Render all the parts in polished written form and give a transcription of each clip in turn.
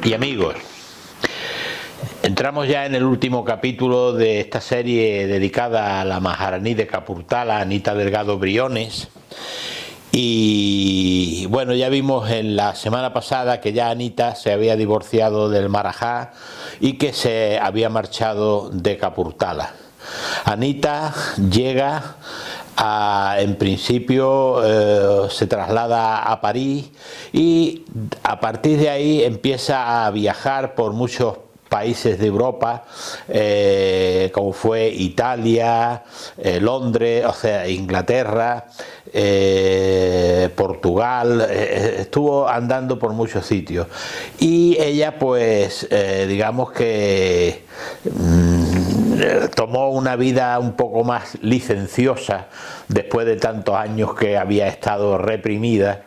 y amigos. Entramos ya en el último capítulo de esta serie dedicada a la Maharaní de Kapurthala, Anita Delgado Briones. Y bueno, ya vimos en la semana pasada que ya Anita se había divorciado del Marajá y que se había marchado de Kapurthala. Anita llega en principio se traslada a París y a partir de ahí empieza a viajar por muchos países de Europa, como fue Italia, Londres, o sea, Inglaterra, Portugal, estuvo andando por muchos sitios. Y ella pues digamos que tomó una vida un poco más licenciosa después de tantos años que había estado reprimida,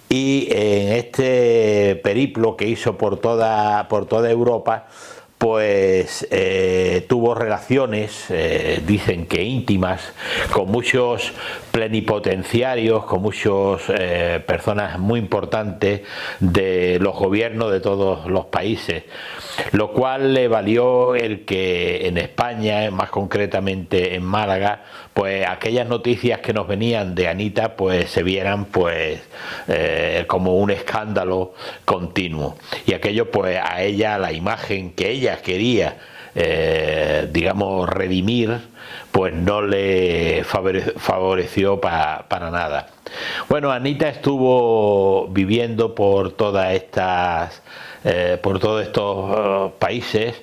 y en este periplo que hizo por toda Europa pues tuvo relaciones, dicen que íntimas, con muchos plenipotenciarios, con muchas personas muy importantes de los gobiernos de todos los países, lo cual le valió el que en España, más concretamente en Málaga, pues aquellas noticias que nos venían de Anita pues se vieran pues como un escándalo continuo, y aquello pues a ella, la imagen que ella quería digamos redimir, pues no le favoreció para nada. Bueno, Anita estuvo viviendo por todas estas por todos estos países,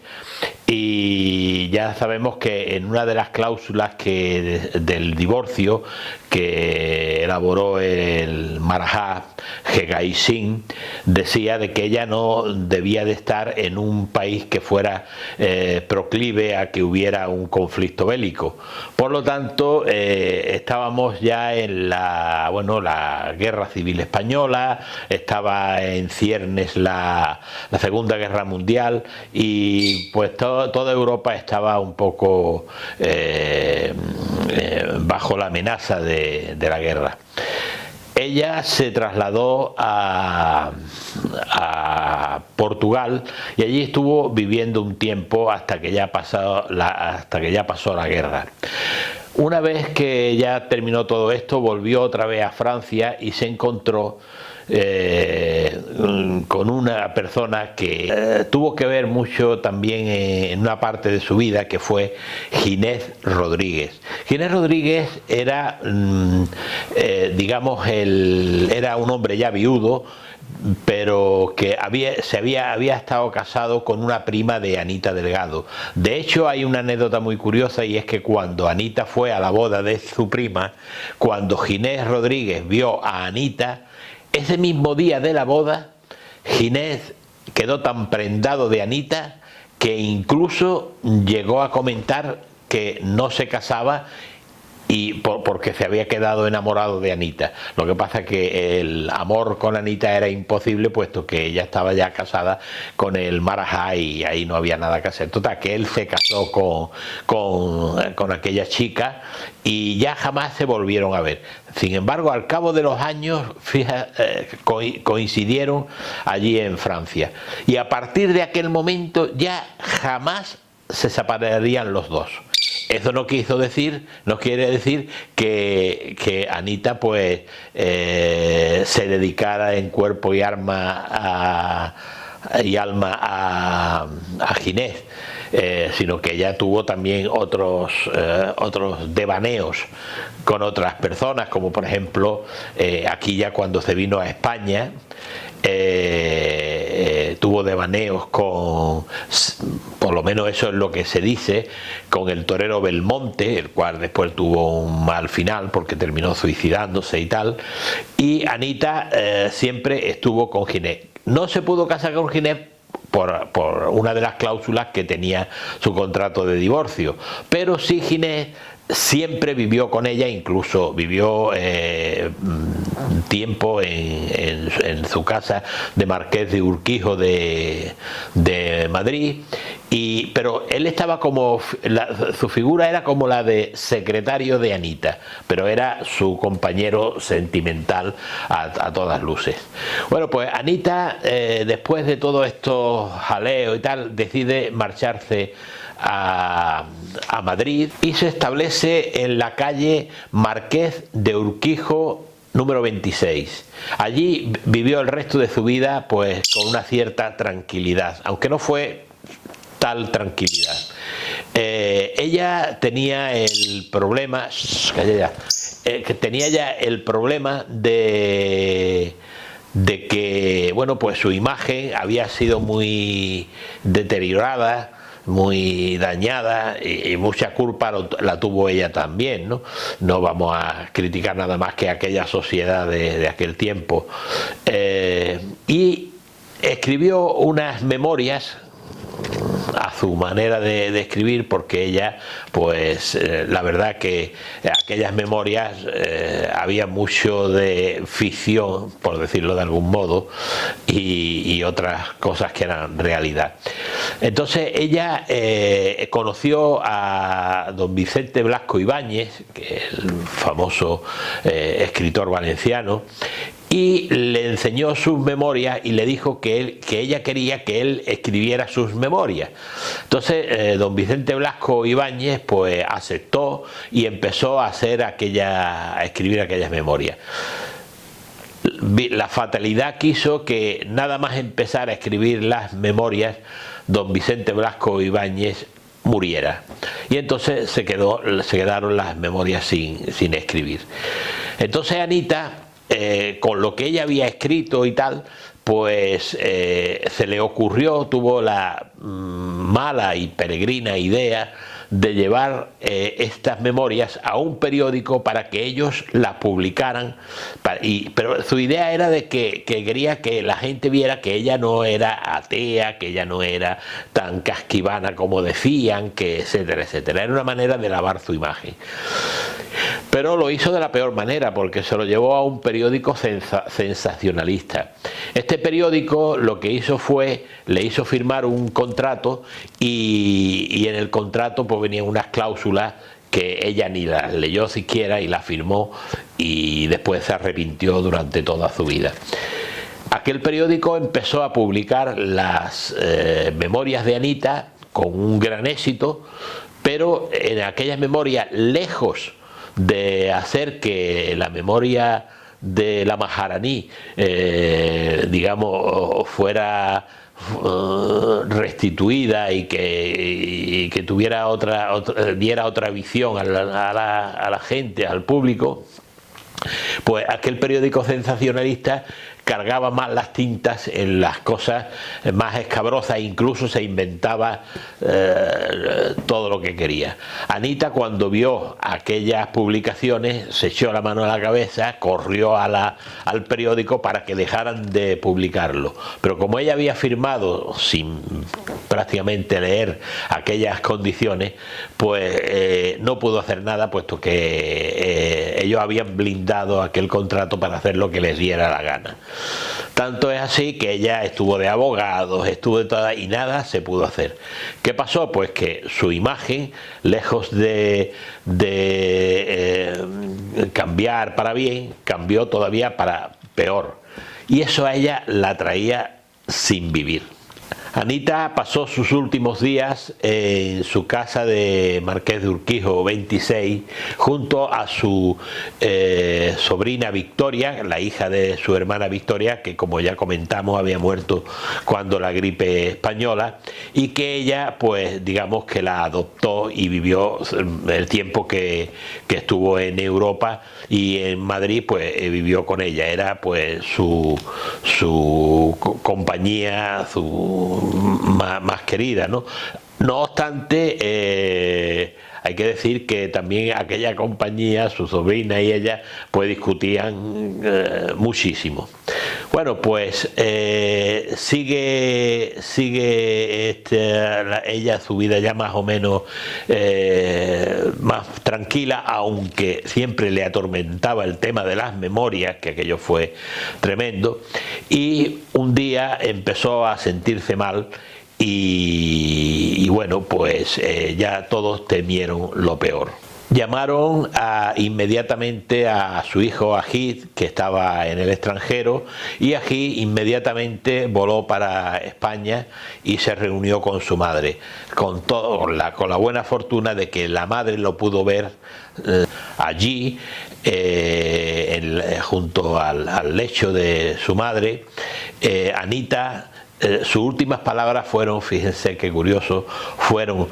y ya sabemos que en una de las cláusulas del divorcio que elaboró el Marajá Jegai Singh, decía de que ella no debía de estar en un país que fuera proclive a que hubiera un conflicto bélico. Por lo tanto, estábamos ya en la Guerra Civil Española, estaba en ciernes la Segunda Guerra Mundial, y pues toda Europa estaba un poco bajo la amenaza de la guerra. Ella se trasladó a Portugal y allí estuvo viviendo un tiempo hasta que ya pasó la guerra. Una vez que ya terminó todo esto, volvió otra vez a Francia y se encontró con una persona que tuvo que ver mucho también en una parte de su vida, que fue Ginés Rodríguez. Ginés Rodríguez era, digamos, era un hombre ya viudo, pero que había estado casado con una prima de Anita Delgado. De hecho, hay una anécdota muy curiosa, y es que cuando Anita fue a la boda de su prima, cuando Ginés Rodríguez vio a Anita, ese mismo día de la boda, Ginés quedó tan prendado de Anita que incluso llegó a comentar que no se casaba porque se había quedado enamorado de Anita. Lo que pasa es que el amor con Anita era imposible, puesto que ella estaba ya casada con el Marajá y ahí no había nada que hacer. Total, que él se casó con aquella chica y ya jamás se volvieron a ver. Sin embargo, al cabo de los años coincidieron allí en Francia, y a partir de aquel momento ya jamás se separarían los dos. Eso no quiere decir que Anita pues se dedicara en cuerpo y alma a Ginés, sino que ella tuvo también otros devaneos con otras personas, como por ejemplo aquí ya cuando se vino a España, tuvo devaneos por lo menos eso es lo que se dice, con el torero Belmonte, el cual después tuvo un mal final porque terminó suicidándose y tal. Y Anita siempre estuvo con Ginés. No se pudo casar con Ginés por una de las cláusulas que tenía su contrato de divorcio, pero sí Ginés siempre vivió con ella, incluso vivió tiempo en su casa de Marqués de Urquijo de Madrid, pero él estaba como, su figura era como la de secretario de Anita, pero era su compañero sentimental a todas luces. Bueno, pues Anita, después de todo estos jaleos y tal, decide marcharse a Madrid y se establece en la calle Marqués de Urquijo número 26. Allí vivió el resto de su vida pues con una cierta tranquilidad, aunque no fue tal tranquilidad. Ella tenía el problema, tenía ya el problema de que, bueno, pues su imagen había sido muy deteriorada, muy dañada, y mucha culpa la tuvo ella también, ¿no? No vamos a criticar nada más que aquella sociedad de aquel tiempo. Y escribió unas memorias a su manera de escribir, porque ella, pues la verdad que aquellas memorias había mucho de ficción, por decirlo de algún modo, y otras cosas que eran realidad. Entonces ella conoció a don Vicente Blasco Ibáñez, que es el famoso escritor valenciano, y le enseñó sus memorias y le dijo que ella quería que él escribiera sus memorias. Entonces don Vicente Blasco Ibáñez pues aceptó y empezó a escribir aquellas memorias. La fatalidad quiso que nada más empezar a escribir las memorias, don Vicente Blasco Ibáñez muriera, y entonces se quedaron las memorias sin escribir. Entonces Anita, con lo que ella había escrito y tal, pues se le ocurrió, tuvo la mala y peregrina idea de llevar estas memorias a un periódico para que ellos las publicaran, pero su idea era de que quería que la gente viera que ella no era atea, que ella no era tan casquivana como decían, que etcétera, etcétera. Era una manera de lavar su imagen. Pero lo hizo de la peor manera, porque se lo llevó a un periódico sensacionalista. Este periódico lo que hizo fue, le hizo firmar un contrato, y en el contrato pues venían unas cláusulas que ella ni las leyó siquiera y las firmó, y después se arrepintió durante toda su vida. Aquel periódico empezó a publicar las memorias de Anita con un gran éxito, pero en aquellas memorias, lejos de hacer que la memoria de la Maharaní digamos fuera restituida y que tuviera diera otra visión a la gente, al público, pues aquel periódico sensacionalista cargaba más las tintas en las cosas más escabrosas, e incluso se inventaba todo lo que quería. Anita, cuando vio aquellas publicaciones, se echó la mano a la cabeza, corrió al periódico para que dejaran de publicarlo, pero como ella había firmado sin prácticamente leer aquellas condiciones, pues no pudo hacer nada, puesto que ellos habían blindado aquel contrato para hacer lo que les diera la gana. Tanto es así que ella estuvo de abogados, estuvo de toda, y nada se pudo hacer. ¿Qué pasó? Pues que su imagen, lejos de cambiar para bien, cambió todavía para peor, y eso a ella la traía sin vivir. Anita pasó sus últimos días en su casa de Marqués de Urquijo 26 junto a su sobrina Victoria, la hija de su hermana Victoria, que como ya comentamos había muerto cuando la gripe española, y que ella pues digamos que la adoptó y vivió el tiempo que estuvo en Europa, y en Madrid pues vivió con ella. Era pues su compañía, más querida, ¿no? No obstante, hay que decir que también aquella compañía, su sobrina y ella, pues discutían muchísimo. Bueno, pues sigue ella su vida ya más o menos más tranquila, aunque siempre le atormentaba el tema de las memorias, que aquello fue tremendo, y un día empezó a sentirse mal y bueno, pues ya todos temieron lo peor. Llamaron inmediatamente a su hijo Agit, que estaba en el extranjero, y Agit inmediatamente voló para España y se reunió con su madre, con la buena fortuna de que la madre lo pudo ver allí, junto al lecho de su madre. Anita, sus últimas palabras fueron, fíjense qué curioso, fueron: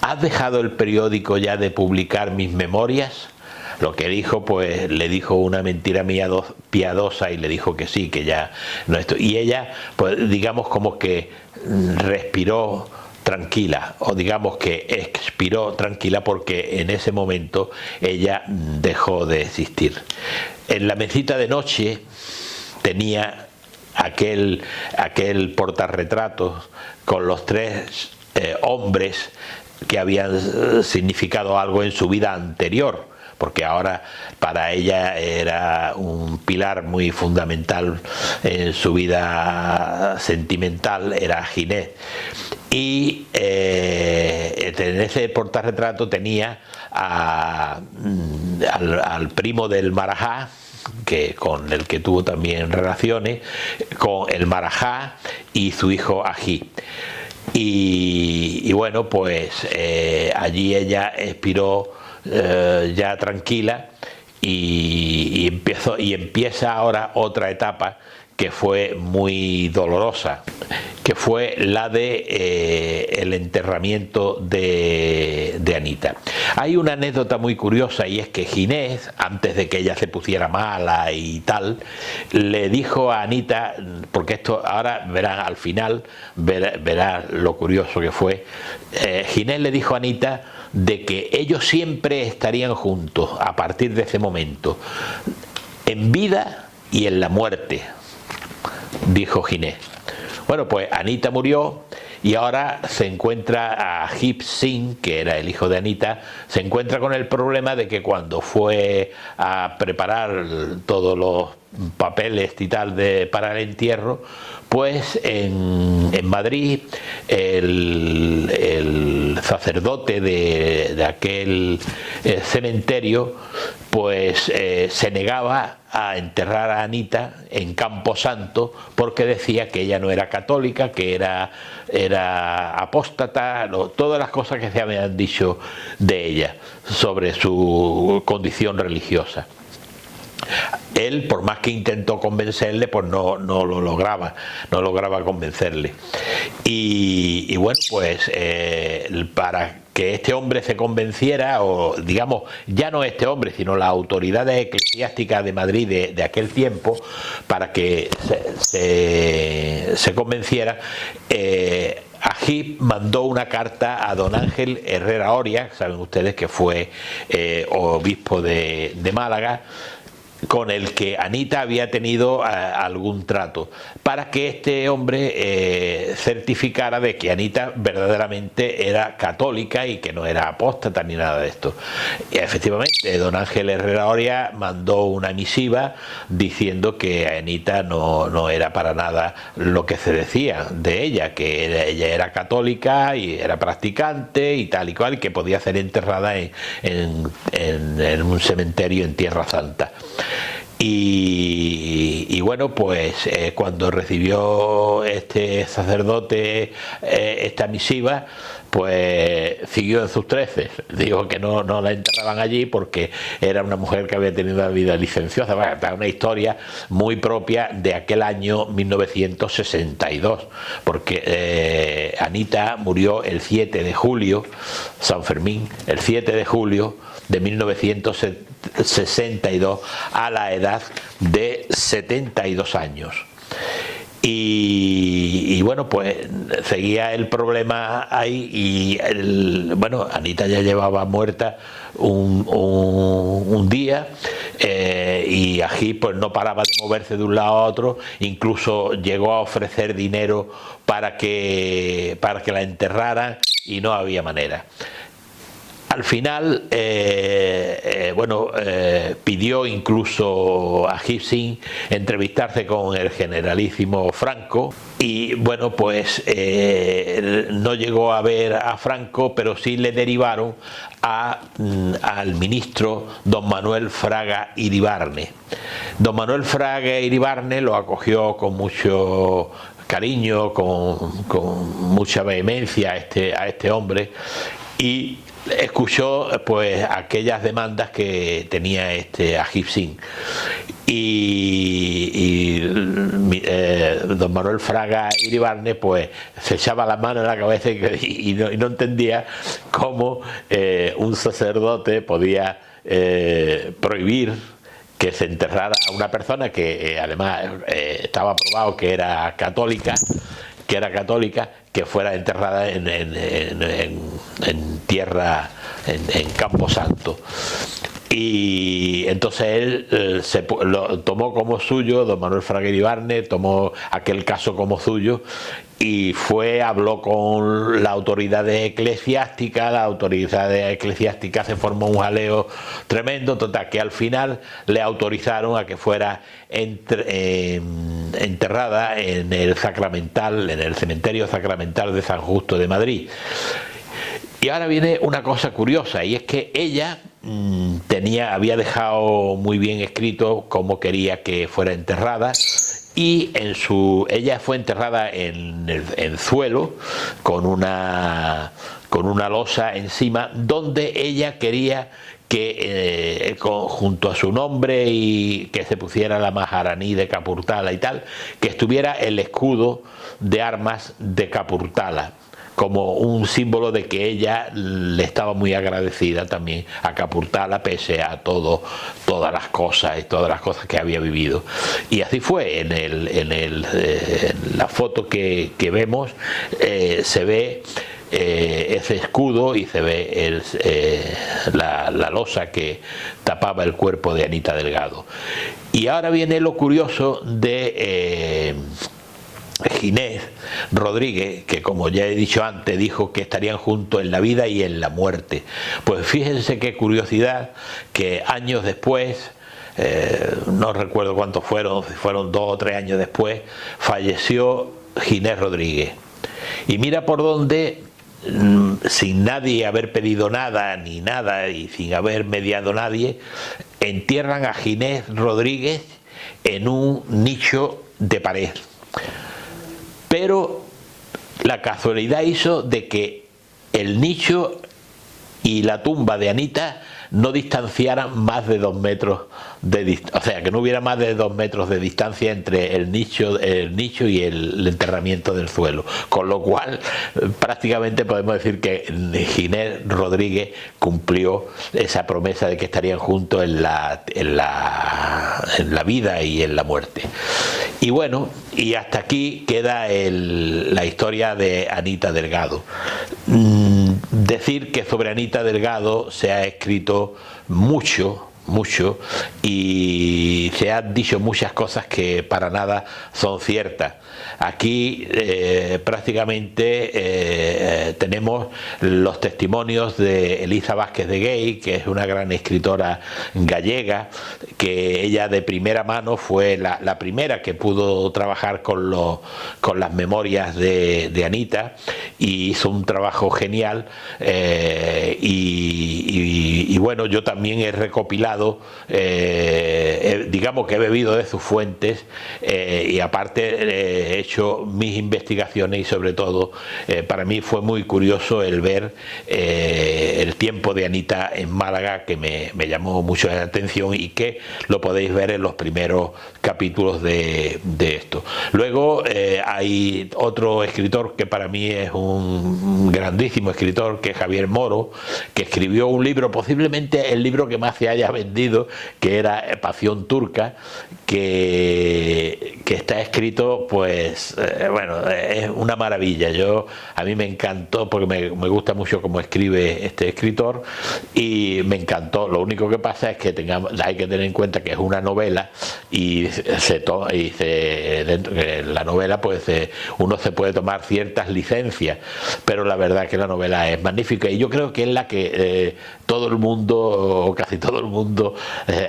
¿has dejado el periódico ya de publicar mis memorias? Lo que dijo, pues le dijo una mentira piadosa y le dijo que sí, que ya no esto. Y ella, pues digamos como que respiró tranquila, o digamos que expiró tranquila, porque en ese momento ella dejó de existir. En la mesita de noche tenía aquel portarretratos con los tres hombres que habían significado algo en su vida anterior, porque ahora para ella era un pilar muy fundamental en su vida sentimental, era Ginés. Y en ese portarretrato tenía al primo del Marajá, con el que tuvo también relaciones, con el Marajá y su hijo Agí. Y bueno, pues allí ella expiró ya tranquila, y empieza ahora otra etapa que fue muy dolorosa, que fue la de el enterramiento de Anita. Hay una anécdota muy curiosa, y es que Ginés, antes de que ella se pusiera mala y tal, le dijo a Anita, porque esto ahora verán al final, verá lo curioso que fue, Ginés le dijo a Anita de que ellos siempre estarían juntos a partir de ese momento, en vida y en la muerte, dijo Ginés. Bueno, pues Anita murió, y ahora se encuentra a Agip Singh, que era el hijo de Anita, se encuentra con el problema de que cuando fue a preparar todos los papeles y tal para el entierro, pues en Madrid el sacerdote de aquel cementerio pues se negaba a enterrar a Anita en Camposanto, porque decía que ella no era católica, que era apóstata, todas las cosas que se habían dicho de ella sobre su condición religiosa. Él, por más que intentó convencerle, pues no lo lograba convencerle. Y bueno, pues para que este hombre se convenciera, o digamos, ya no este hombre, sino las autoridades eclesiásticas de Madrid de aquel tiempo, para que se convenciera, Agip mandó una carta a don Ángel Herrera Oria, saben ustedes que fue obispo de Málaga, con el que Anita había tenido algún trato, para que este hombre certificara de que Anita verdaderamente era católica y que no era apóstata ni nada de esto. Y efectivamente, don Ángel Herrera Oria mandó una misiva diciendo que Anita no era para nada lo que se decía de ella, que ella era católica y era practicante y tal y cual, y que podía ser enterrada en un cementerio en Tierra Santa. Y bueno, pues cuando recibió este sacerdote esta misiva, pues siguió en sus treces. Dijo que no la enterraban allí porque era una mujer que había tenido una vida licenciosa. Bueno, una historia muy propia de aquel año 1962, porque Anita murió el 7 de julio, San Fermín, el 7 de julio de 1962, a la edad de 72 años. Y bueno, pues seguía el problema ahí y bueno, Anita ya llevaba muerta un día, y Agip pues no paraba de moverse de un lado a otro, incluso llegó a ofrecer dinero para que la enterraran y no había manera. Al final, bueno, pidió incluso a Agip entrevistarse con el generalísimo Franco y bueno, pues no llegó a ver a Franco, pero sí le derivaron al ministro don Manuel Fraga Iribarne. Don Manuel Fraga Iribarne lo acogió con mucho cariño, con mucha vehemencia a este hombre, y escuchó pues aquellas demandas que tenía Agip y don Manuel Fraga Iribarne pues se echaba la mano en la cabeza y no entendía cómo un sacerdote podía prohibir que se enterrara a una persona que además estaba probado que era católica, que fuera enterrada en tierra, en Campo Santo. Y entonces él lo tomó como suyo, don Manuel Fraga Iribarne tomó aquel caso como suyo y habló con las autoridades eclesiásticas. Las autoridades eclesiásticas se formó un jaleo tremendo, total que al final le autorizaron a que fuera enterrada en el cementerio sacramental de San Justo de Madrid. Y ahora viene una cosa curiosa, y es que ella había dejado muy bien escrito cómo quería que fuera enterrada, y ella fue enterrada en suelo con una losa encima, donde ella quería que junto a su nombre y que se pusiera la Maharaní de Capurtala y tal, que estuviera el escudo de armas de Capurtala, como un símbolo de que ella le estaba muy agradecida también a Capurtala, pese a todas las cosas que había vivido. Y así fue. En la foto que vemos se ve ese escudo y se ve la losa que tapaba el cuerpo de Anita Delgado. Y ahora viene lo curioso de Ginés Rodríguez, que como ya he dicho antes, dijo que estarían juntos en la vida y en la muerte. Pues fíjense qué curiosidad, que años después, no recuerdo cuántos fueron, si fueron 2 o 3 años después, falleció Ginés Rodríguez. Y mira por dónde, sin nadie haber pedido nada ni nada y sin haber mediado nadie, entierran a Ginés Rodríguez en un nicho de pared. Pero la casualidad hizo de que el nicho y la tumba de Anita no distanciaran más de 2 metros de distancia, o sea, que no hubiera más de 2 metros de distancia entre el nicho y el enterramiento del suelo, con lo cual prácticamente podemos decir que Ginés Rodríguez cumplió esa promesa de que estarían juntos en la vida y en la muerte. Y bueno, y hasta aquí queda la historia de Anita Delgado. Decir que sobre Anita Delgado se ha escrito mucho, y se han dicho muchas cosas que para nada son ciertas. Aquí prácticamente tenemos los testimonios de Elisa Vázquez de Gay, que es una gran escritora gallega, que ella de primera mano fue la primera que pudo trabajar con las memorias de Anita, y hizo un trabajo genial. Y bueno, yo también he recopilado, digamos que he bebido de sus fuentes, y aparte he hecho mis investigaciones, y sobre todo para mí fue muy curioso el ver el tiempo de Anita en Málaga, que me llamó mucho la atención, y que lo podéis ver en los primeros capítulos de esto. Luego hay otro escritor que para mí es un grandísimo escritor, que es Javier Moro, que escribió un libro, posiblemente el libro que más se haya vendido vendido, que era Pasión Turca, que está escrito, pues, bueno, es una maravilla. A mí me encantó, porque me gusta mucho cómo escribe este escritor, y me encantó. Lo único que pasa es que hay que tener en cuenta que es una novela, y dentro de la novela, pues uno se puede tomar ciertas licencias, pero la verdad que la novela es magnífica, y yo creo que es la que todo el mundo, o casi todo el mundo,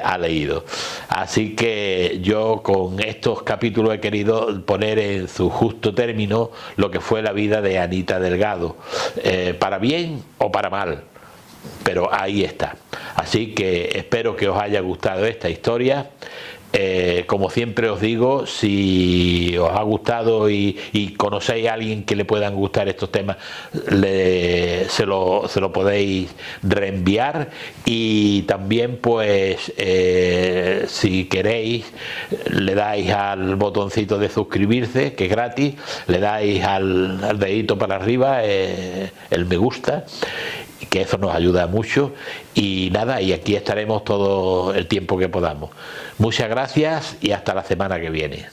ha leído. Así que yo con estos capítulos he querido poner en su justo término lo que fue la vida de Anita Delgado, para bien o para mal, pero ahí está. Así que espero que os haya gustado esta historia. Como siempre os digo, si os ha gustado y conocéis a alguien que le puedan gustar estos temas, se lo podéis reenviar, y también, pues, si queréis, le dais al botoncito de suscribirse, que es gratis, le dais al dedito para arriba, el me gusta, que eso nos ayuda mucho. Y nada, y aquí estaremos todo el tiempo que podamos. Muchas gracias y hasta la semana que viene.